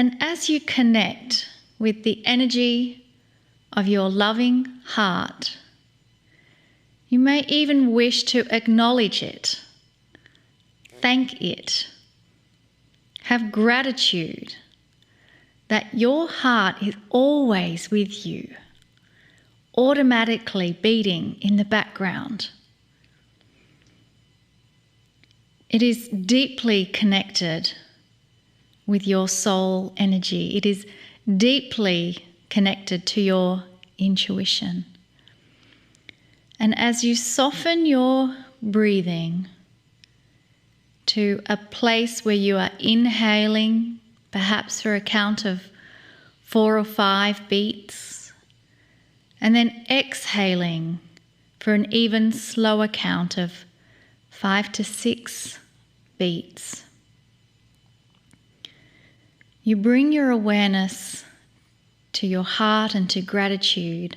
And as you connect with the energy of your loving heart, you may even wish to acknowledge it, thank it, have gratitude that your heart is always with you, automatically beating in the background. It is deeply connected with your soul energy. It is deeply connected to your intuition. And as you soften your breathing to a place where you are inhaling, perhaps for a count of 4 or 5 beats, and then exhaling for an even slower count of 5 to 6 beats. You bring your awareness to your heart and to gratitude.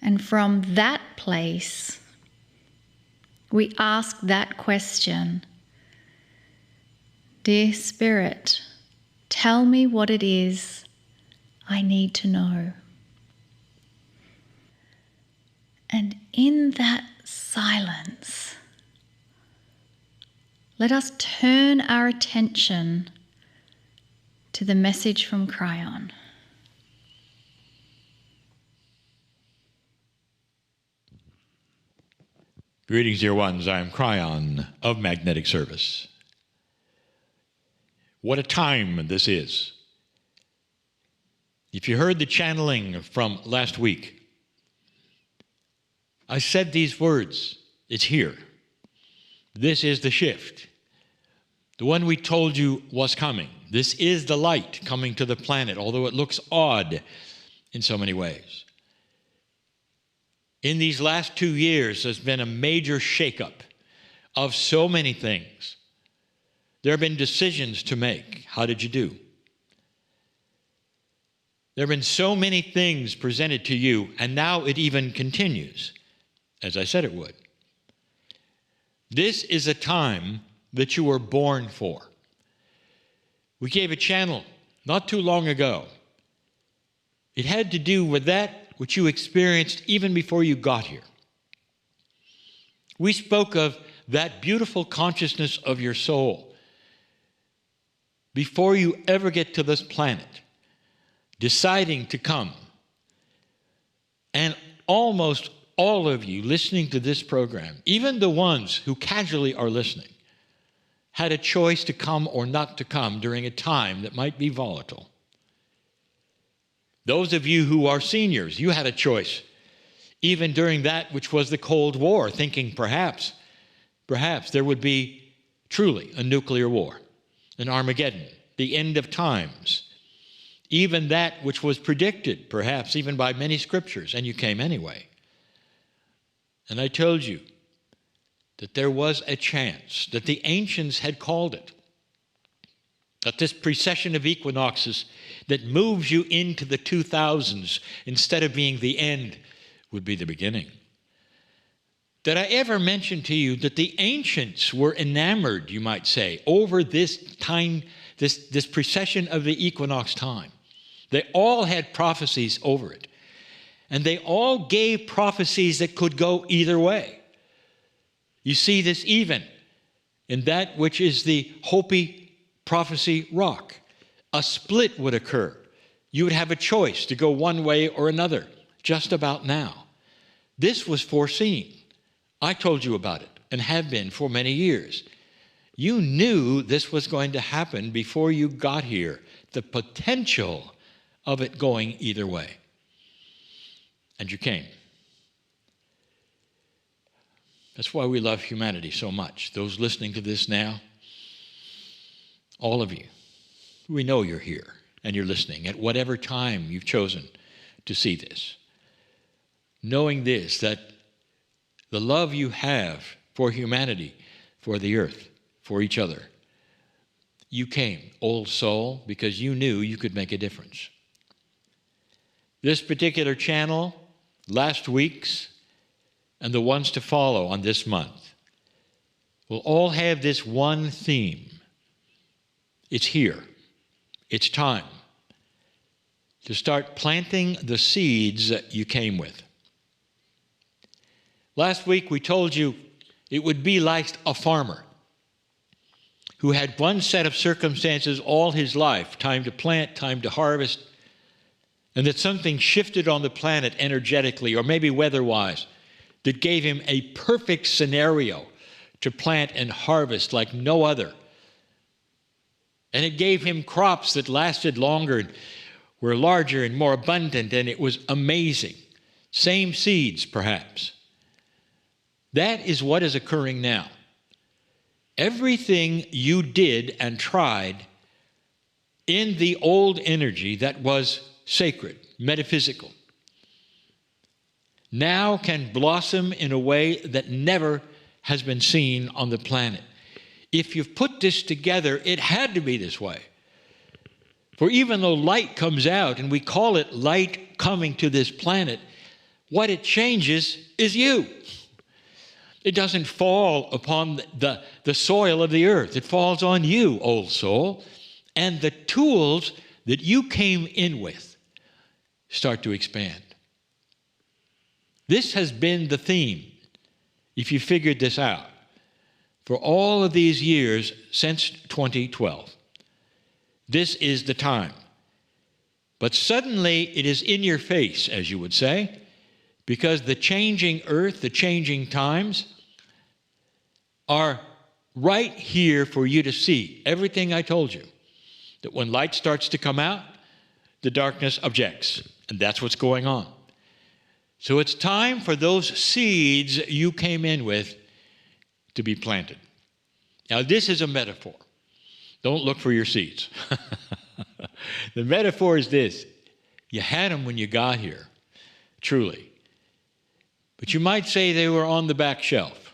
And from that place, we ask that question: Dear Spirit, tell me what it is I need to know. And in that silence, let us turn our attention to the message from Kryon. Greetings, dear ones. I am Kryon of Magnetic Service. What a time this is. If you heard the channeling from last week, I said these words: it's here. This is the shift. The one we told you was coming. This is the light coming to the planet, although it looks odd in so many ways. In these last 2 years, there's been a major shakeup of so many things. There have been decisions to make. How did you do? There have been so many things presented to you, and now it even continues, as I said it would. This is a time that you were born for. We gave a channel not too long ago. It had to do with that which you experienced even before you got here. We spoke of that beautiful consciousness of your soul before you ever get to this planet, deciding to come. And almost all of you listening to this program, even the ones who casually are listening, had a choice to come or not to come during a time that might be volatile. Those of you who are seniors, you had a choice, even during that which was the Cold War, thinking perhaps there would be truly a nuclear war, an Armageddon, the end of times, even that which was predicted, perhaps even by many scriptures, and you came anyway. And I told you that there was a chance, that the ancients had called it, that this precession of equinoxes that moves you into the 2000s instead of being the end would be the beginning. Did I ever mention to you that the ancients were enamored, you might say, over this time, this precession of the equinox time? They all had prophecies over it. And they all gave prophecies that could go either way. You see this even in that which is the Hopi prophecy rock. A split would occur. You would have a choice to go one way or another, just about now. This was foreseen. I told you about it and have been for many years. You knew this was going to happen before you got here, the potential of it going either way. And you came. That's why we love humanity so much. Those listening to this now, all of you, we know you're here and you're listening at whatever time you've chosen to see this. Knowing this, that the love you have for humanity, for the earth, for each other, you came, old soul, because you knew you could make a difference. This particular channel, last week's, and the ones to follow on this month will all have this one theme. It's here. It's time to start planting the seeds that you came with. Last week we told you it would be like a farmer who had one set of circumstances all his life, time to plant, time to harvest, and that something shifted on the planet energetically or maybe weather-wise that gave him a perfect scenario to plant and harvest like no other. And it gave him crops that lasted longer and were larger and more abundant, and it was amazing. Same seeds, perhaps. That is what is occurring now. Everything you did and tried in the old energy that was sacred, metaphysical, now can blossom in a way that never has been seen on the planet. If you've put this together, it had to be this way. For even though light comes out, and we call it light coming to this planet, what it changes is you. It doesn't fall upon the soil of the earth. It falls on you, old soul. And the tools that you came in with start to expand. This has been the theme, if you figured this out, for all of these years since 2012. This is the time. But suddenly it is in your face, as you would say, because the changing earth, the changing times are right here for you to see. Everything I told you, that when light starts to come out, the darkness objects. And that's what's going on. So it's time for those seeds you came in with to be planted. Now, this is a metaphor. Don't look for your seeds. The metaphor is this. You had them when you got here, truly. But you might say they were on the back shelf.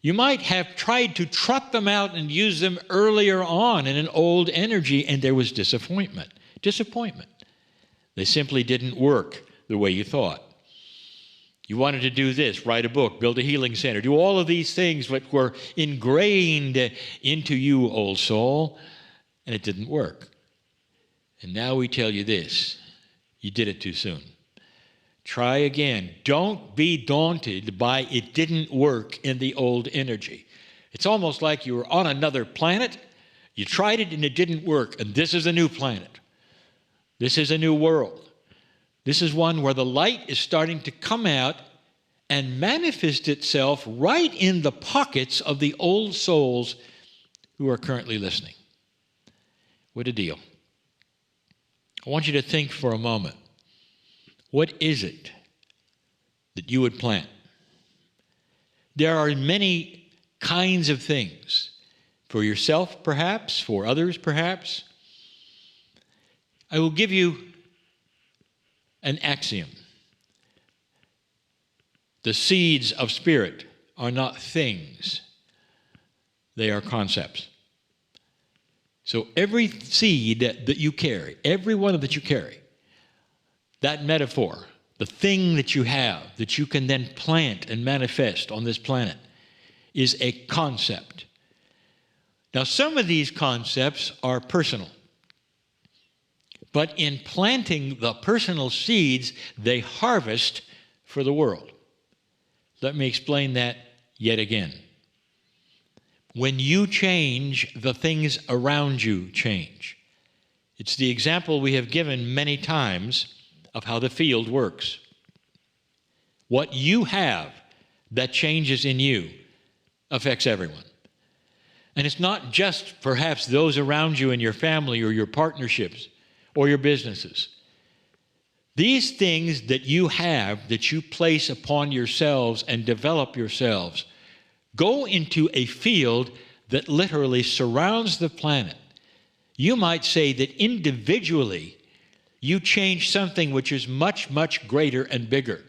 You might have tried to trot them out and use them earlier on in an old energy, and there was disappointment. Disappointment. They simply didn't work the way you thought. You wanted to do this, write a book, build a healing center, do all of these things that were ingrained into you, old soul, and it didn't work. And now we tell you this, you did it too soon. Try again. Don't be daunted by it didn't work in the old energy. It's almost like you were on another planet, you tried it and it didn't work, and this is a new planet. This is a new world. This is one where the light is starting to come out and manifest itself right in the pockets of the old souls who are currently listening. What a deal. I want you to think for a moment. What is it that you would plant? There are many kinds of things. For yourself, perhaps. For others, perhaps. I will give you an axiom. The seeds of spirit are not things. They are concepts. So every seed that you carry, every one that you carry, that metaphor, the thing that you have that you can then plant and manifest on this planet, is a concept. Now, some of these concepts are personal. But in planting the personal seeds, they harvest for the world. Let me explain that yet again. When you change, the things around you change. It's the example we have given many times of how the field works. What you have that changes in you affects everyone. And it's not just perhaps those around you in your family or your partnerships or your businesses. These things that you have, that you place upon yourselves and develop yourselves, go into a field that literally surrounds the planet. You might say that individually, you change something which is much, much greater and bigger.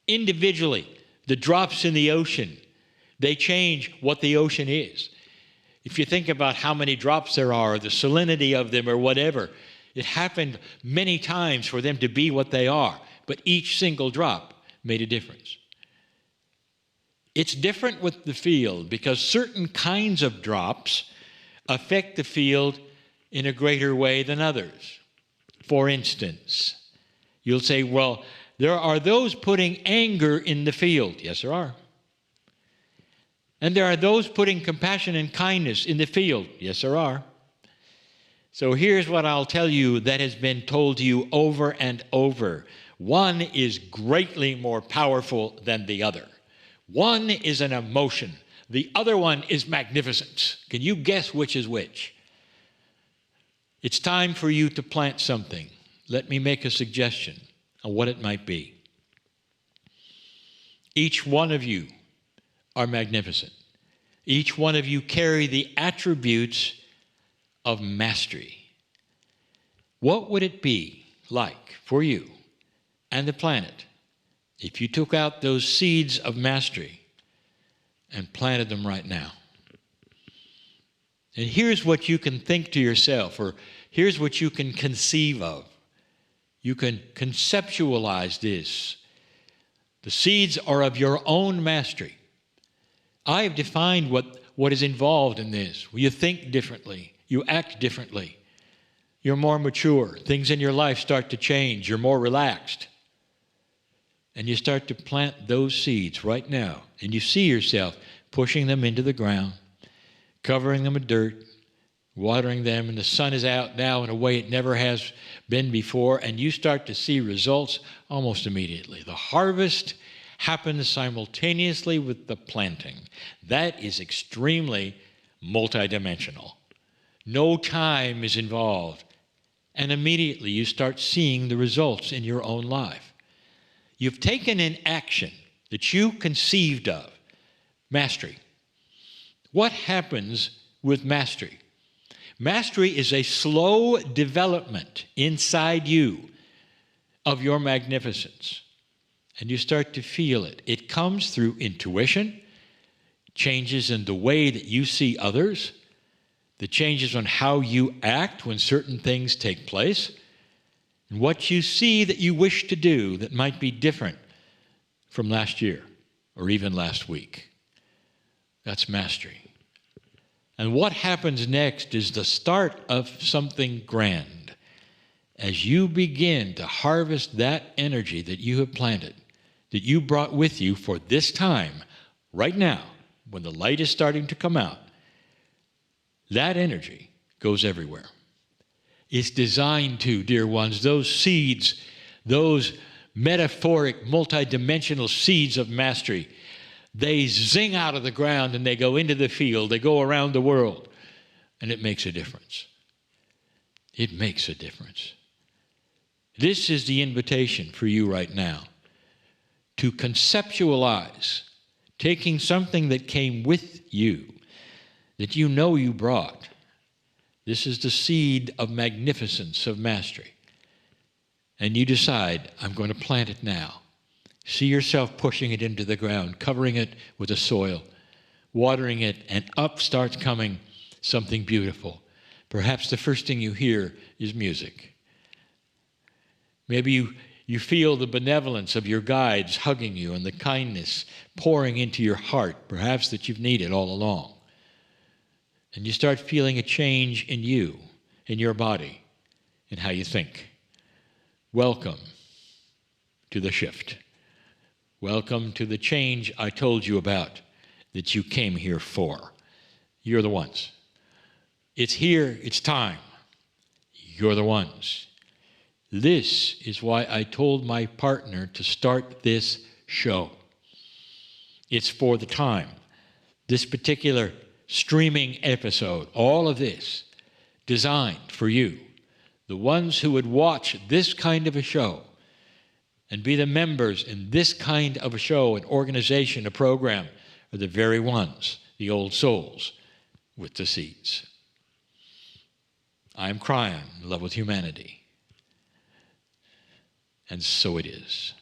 Individually, the drops in the ocean, they change what the ocean is. If you think about how many drops there are, the salinity of them or whatever, it happened many times for them to be what they are, but each single drop made a difference. It's different with the field because certain kinds of drops affect the field in a greater way than others. For instance, you'll say, well, there are those putting anger in the field. Yes, there are. And there are those putting compassion and kindness in the field. Yes, there are. So here's what I'll tell you that has been told to you over and over. One is greatly more powerful than the other. One is an emotion. The other one is magnificence. Can you guess which is which? It's time for you to plant something. Let me make a suggestion on what it might be. Each one of you are magnificent. Each one of you carry the attributes of mastery. What would it be like for you and the planet if you took out those seeds of mastery and planted them right now? And here's what you can think to yourself, or here's what you can conceive of. You can conceptualize this. The seeds are of your own mastery. I have defined what is involved in this. You think differently. You act differently. You're more mature. Things in your life start to change. You're more relaxed. And you start to plant those seeds right now. And you see yourself pushing them into the ground, covering them with dirt, watering them, and the sun is out now in a way it never has been before, and you start to see results almost immediately. The harvest happens simultaneously with the planting. That is extremely multidimensional. No time is involved, and immediately you start seeing the results in your own life. You've taken an action that you conceived of, mastery. What happens with mastery? Mastery is a slow development inside you of your magnificence. And you start to feel it. It comes through intuition, changes in the way that you see others, the changes on how you act when certain things take place, and what you see that you wish to do that might be different from last year or even last week. That's mastery. And what happens next is the start of something grand. As you begin to harvest that energy that you have planted, that you brought with you for this time, right now, when the light is starting to come out, that energy goes everywhere. It's designed to, dear ones, those seeds, those metaphoric, multidimensional seeds of mastery, they zing out of the ground and they go into the field, they go around the world, and it makes a difference. It makes a difference. This is the invitation for you right now, to conceptualize, taking something that came with you, that you know you brought. This is the seed of magnificence, of mastery. And you decide, I'm going to plant it now. See yourself pushing it into the ground, covering it with the soil, watering it, and up starts coming something beautiful. Perhaps the first thing you hear is music. Maybe you feel the benevolence of your guides hugging you and the kindness pouring into your heart, perhaps that you've needed all along. And you start feeling a change in you, in your body, in how you think. Welcome to the shift. Welcome to the change I told you about that you came here for. You're the ones. It's here, it's time. You're the ones. This is why I told my partner to start this show. It's for the time. This particular streaming episode, all of this, designed for you, the ones who would watch this kind of a show and be the members in this kind of a show, an organization, a program, are the very ones, the old souls with the seeds. I am Kryon, in love with humanity. And so it is.